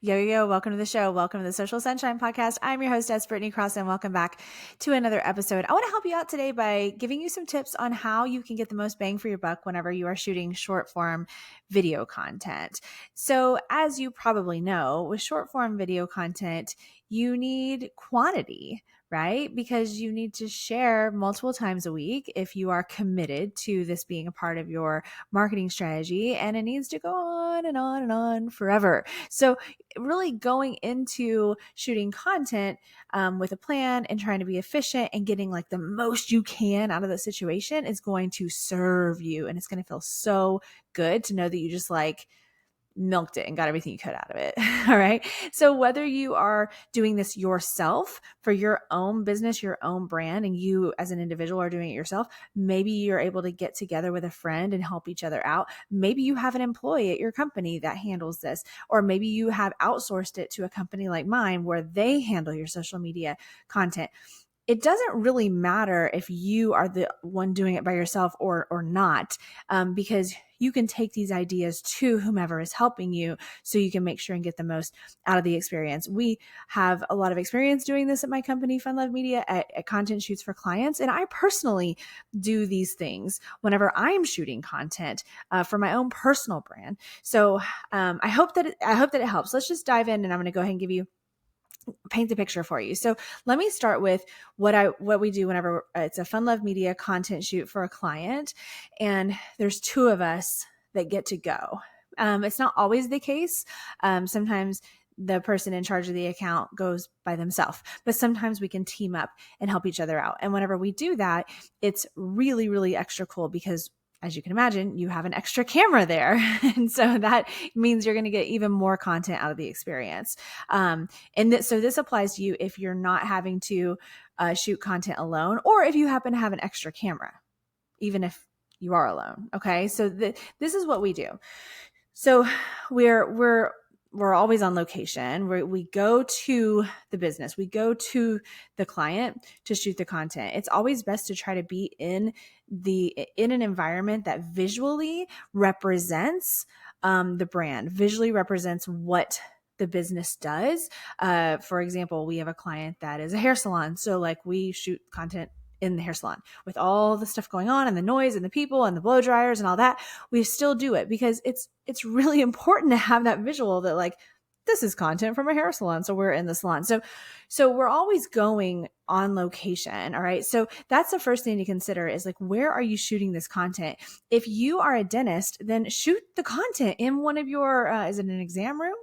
Yo, welcome to the show. Welcome to the Social Sunshine Podcast. I'm your hostess, Britney Cross, and welcome back to another episode. I want to help you out today by giving you some tips on how you can get the most bang for your buck whenever you are shooting short form video content. So, as you probably know, with short form video content, you need quantity, right? Because you need to share multiple times a week if you are committed to this being a part of your marketing strategy, and it needs to go on and on and on forever. So, really going into shooting content with a plan and trying to be efficient and getting like the most you can out of the situation is going to serve you. And it's going to feel so good to know that you just like milked it and got everything you could out of it. All right. So whether you are doing this yourself for your own business, your own brand, and you as an individual are doing it yourself, maybe you're able to get together with a friend and help each other out. Maybe you have an employee at your company that handles this, or maybe you have outsourced it to a company like mine where they handle your social media content. It doesn't really matter if you are the one doing it by yourself or not, because you can take these ideas to whomever is helping you so you can make sure and get the most out of the experience. We have a lot of experience doing this at my company, Fun Love Media, at content shoots for clients. And I personally do these things whenever I'm shooting content for my own personal brand. So I hope that it helps. Let's just dive in, and I'm going to go ahead and paint the picture for you. So let me start with what we do whenever it's a Fun Love Media content shoot for a client, and there's two of us that get to go. It's not always the case. Sometimes the person in charge of the account goes by themselves, but sometimes we can team up and help each other out. And whenever we do that, it's really, really extra cool because, as you can imagine, you have an extra camera there. And so that means you're going to get even more content out of the experience. So this applies to you if you're not having to shoot content alone, or if you happen to have an extra camera, even if you are alone. Okay. So this is what we do. So we're always on location. We go to the business. We go to the client to shoot the content. It's always best to try to be in an environment that visually represents the brand, visually represents what the business does. For example, we have a client that is a hair salon. So like we shoot content in the hair salon with all the stuff going on and the noise and the people and the blow dryers and all that. We still do it because it's really important to have that visual that like, this is content from a hair salon. So we're in the salon. So we're always going on location. All right. So that's the first thing to consider is like, where are you shooting this content? If you are a dentist, then shoot the content in one of your, is it an exam room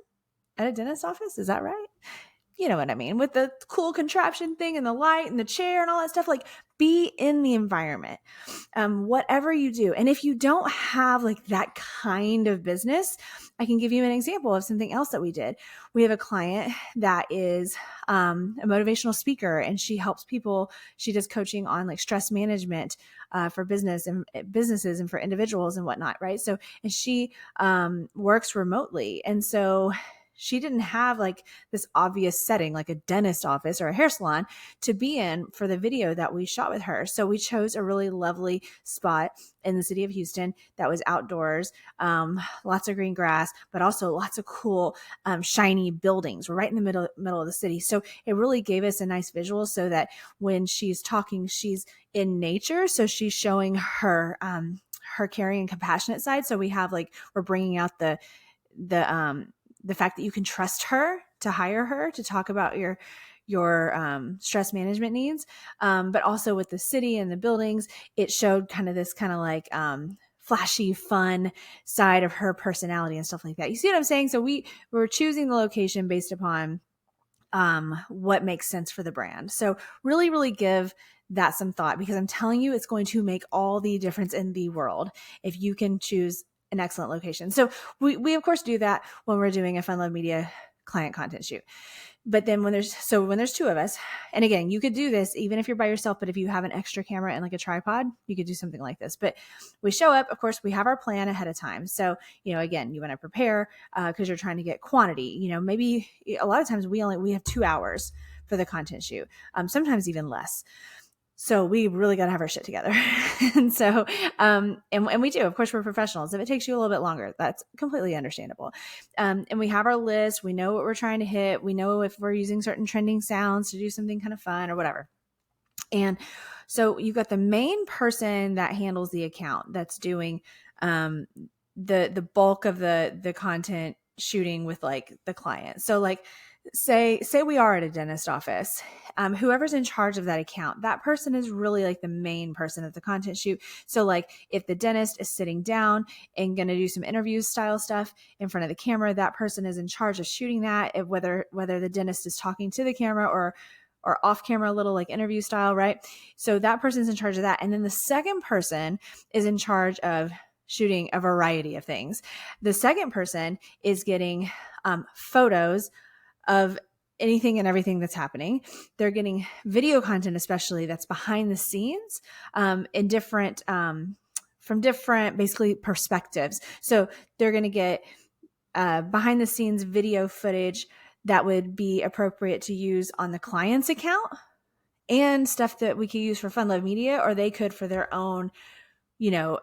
at a dentist office? Is that right? You know what I mean? With the cool contraption thing and the light and the chair and all that stuff, like be in the environment, whatever you do. And if you don't have like that kind of business, I can give you an example of something else that we did. We have a client that is a motivational speaker, and she helps people. She does coaching on like stress management for businesses and for individuals and whatnot. Right. So, and she works remotely. And so she didn't have like this obvious setting, like a dentist office or a hair salon to be in for the video that we shot with her. So we chose a really lovely spot in the city of Houston that was outdoors, lots of green grass, but also lots of cool, shiny buildings. We're right in the middle of the city. So it really gave us a nice visual so that when she's talking, she's in nature. So she's showing her caring and compassionate side. So we're bringing out the fact that you can trust her to hire her to talk about your stress management needs. But also with the city and the buildings, it showed kind of this kind of like flashy, fun side of her personality and stuff like that. You see what I'm saying? So we're choosing the location based upon what makes sense for the brand. So really, really give that some thought, because I'm telling you, it's going to make all the difference in the world if you can choose an excellent location. So we of course do that when we're doing a Fun Love Media client content shoot. But then when there's two of us, and again, you could do this even if you're by yourself, but if you have an extra camera and like a tripod, you could do something like this. But we show up, of course, we have our plan ahead of time. So, again, you want to prepare because you're trying to get quantity. Maybe a lot of times we have 2 hours for the content shoot, sometimes even less. So we really got to have our shit together. And so, and we do, of course, we're professionals. If it takes you a little bit longer, that's completely understandable. And we have our list. We know what we're trying to hit. We know if we're using certain trending sounds to do something kind of fun or whatever. And so you've got the main person that handles the account that's doing the bulk of the content shooting with like the client. So like say we are at a dentist office, whoever's in charge of that account, that person is really like the main person of the content shoot. So like if the dentist is sitting down and going to do some interview style stuff in front of the camera, that person is in charge of shooting that, whether the dentist is talking to the camera or off camera, a little like interview style, right? So that person's in charge of that. And then the second person is in charge of shooting a variety of things. The second person is getting photos of anything and everything that's happening. They're getting video content, especially that's behind the scenes in different, from different basically perspectives. So they're going to get behind the scenes video footage that would be appropriate to use on the client's account and stuff that we could use for Fun Love Media, or they could for their own,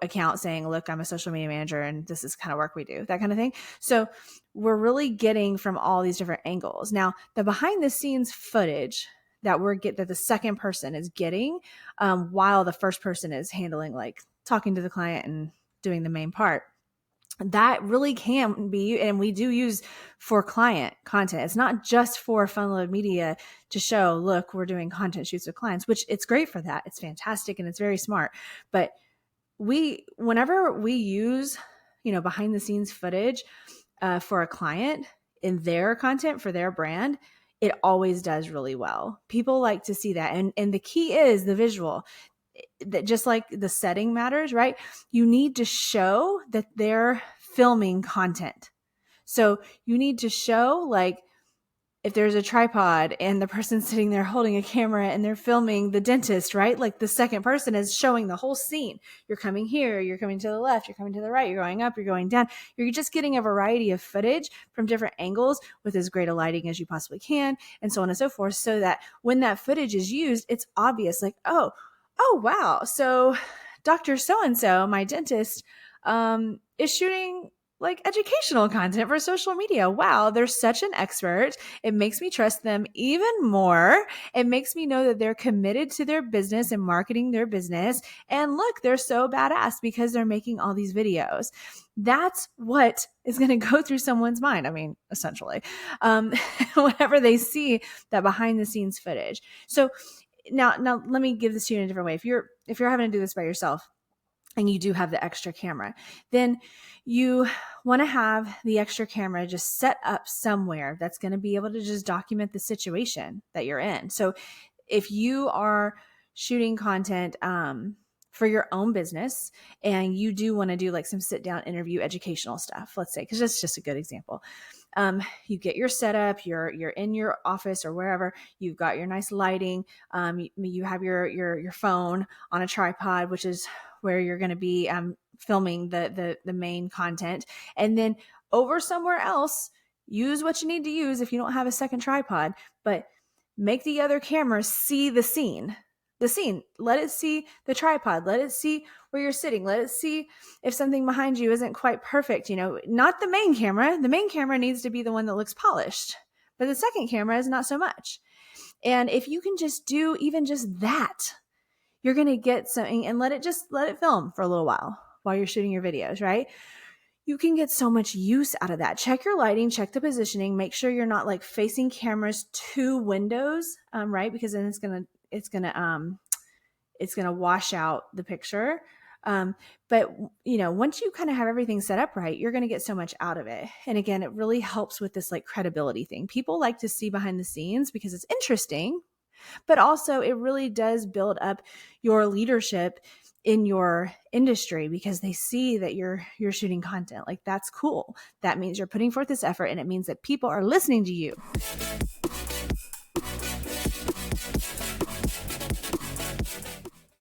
account saying, look, I'm a social media manager and this is kind of work we do, that kind of thing. So we're really getting from all these different angles. Now, the behind the scenes footage that that the second person is getting while the first person is handling like talking to the client and doing the main part, that really can be, and we do use for client content. It's not just for Fun Love Media to show, look, we're doing content shoots with clients, which it's great for that. It's fantastic and it's very smart. But whenever we use, behind the scenes footage for a client in their content for their brand, it always does really well. People like to see that. And the key is the visual. That just like the setting matters, right? You need to show that they're filming content. So you need to show like if there's a tripod and the person's sitting there holding a camera and they're filming the dentist, right? Like the second person is showing the whole scene. You're coming here, you're coming to the left, you're coming to the right, you're going up, you're going down. You're just getting a variety of footage from different angles with as great a lighting as you possibly can, and so on and so forth, so that when that footage is used, it's obvious like, oh, wow. So Dr. So-and-so, my dentist, is shooting like educational content for social media. Wow, they're such an expert. It makes me trust them even more. It makes me know that they're committed to their business and marketing their business. And look, they're so badass because they're making all these videos. That's what is going to go through someone's mind. I mean, essentially, whenever they see that behind the scenes footage. So now let me give this to you in a different way. If you're having to do this by yourself and you do have the extra camera, then you want to have the extra camera just set up somewhere that's going to be able to just document the situation that you're in. So if you are shooting content for your own business and you do want to do like some sit down interview educational stuff, let's say, because that's just a good example. You get your setup, you're in your office or wherever, you've got your nice lighting, you have your phone on a tripod, which is where you're going to be filming the main content. And then over somewhere else, use what you need to use if you don't have a second tripod, but make the other camera see the scene. Let it see the tripod. Let it see where you're sitting. Let it see if something behind you isn't quite perfect. Not the main camera. The main camera needs to be the one that looks polished, but the second camera is not so much. And if you can just do even just that, you're going to get something, and let it film for a little while you're shooting your videos, right? You can get so much use out of that. Check your lighting, check the positioning, make sure you're not like facing cameras to windows, right? Because then it's gonna wash out the picture. But once you kind of have everything set up right, you're going to get so much out of it. And again, it really helps with this like credibility thing. People like to see behind the scenes because it's interesting, but also it really does build up your leadership in your industry because they see that you're shooting content. Like, that's cool. That means you're putting forth this effort, and it means that people are listening to you.